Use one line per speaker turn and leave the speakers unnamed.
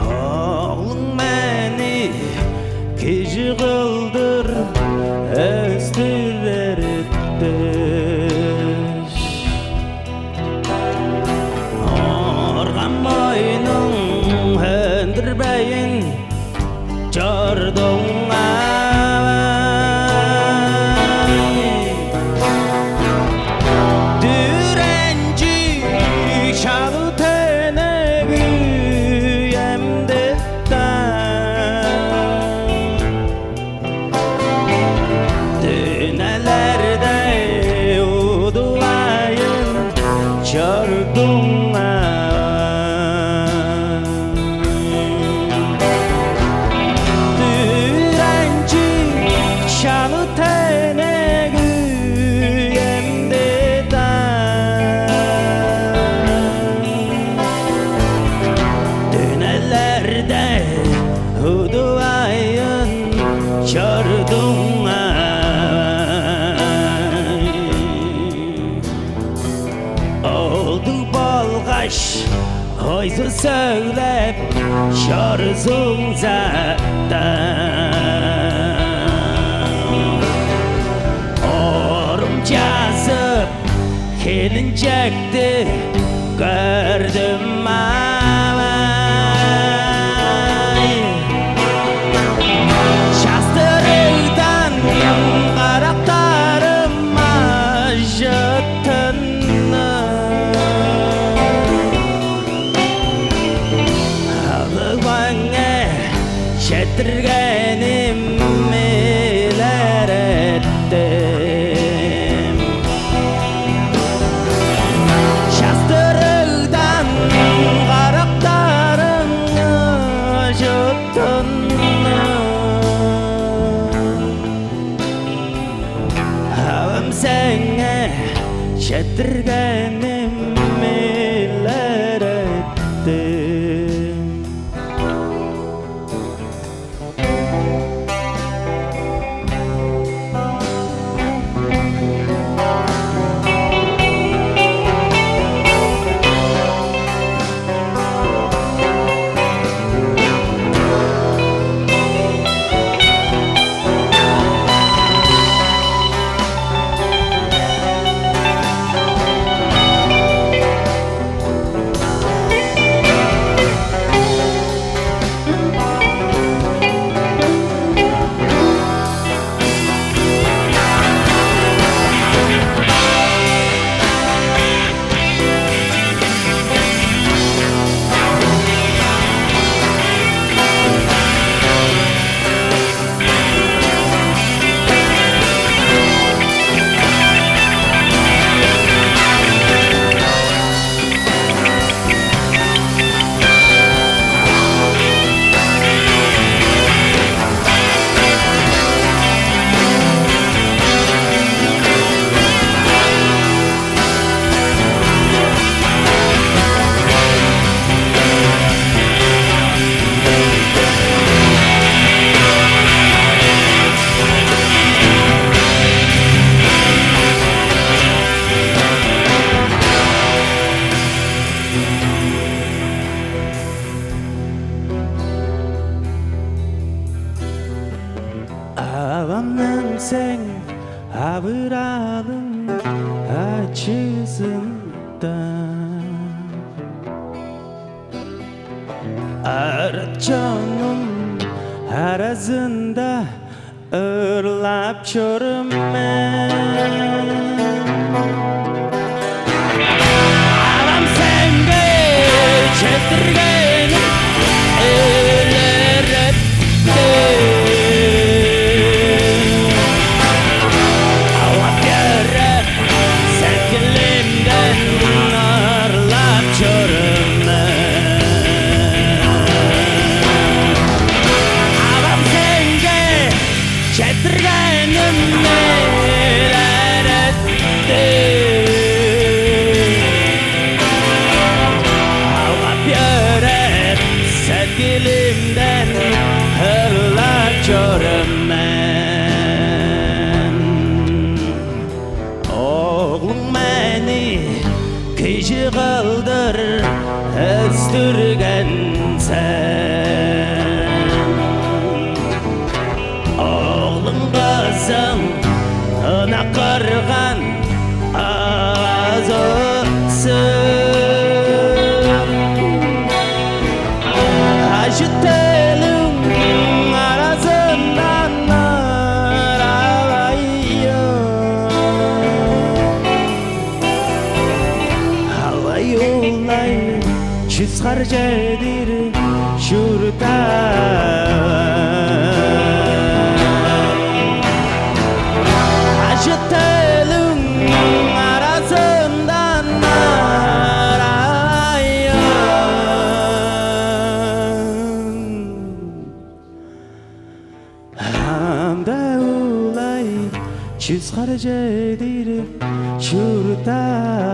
Oğlum beni kişi kıldır östürerdir. Organ boynun höndirbeyin çordun çordun direnci şanı tene güyemde dönelerde huduayın çordun oysa söylep şarzun zaten orum yazıp gelinecekti gördüm ay şastırıdan karaktarım ajıttın şetirgenim miler ettim şastırıdan karaktarını juttun havam sene şetirgenim miler ettim. Avamdan sen avıralım açısından arat canım arasında ırlap çorum avam sende çetirgenim eller etti. Çetirgenim кеше қалдыр өстіргенсің оғлың қызың тына қырған азысың ажыттелің арасынан алай олай жүз қар жедір жүртам ажыттелің арасынан анда олай жүз қар жедір жүртам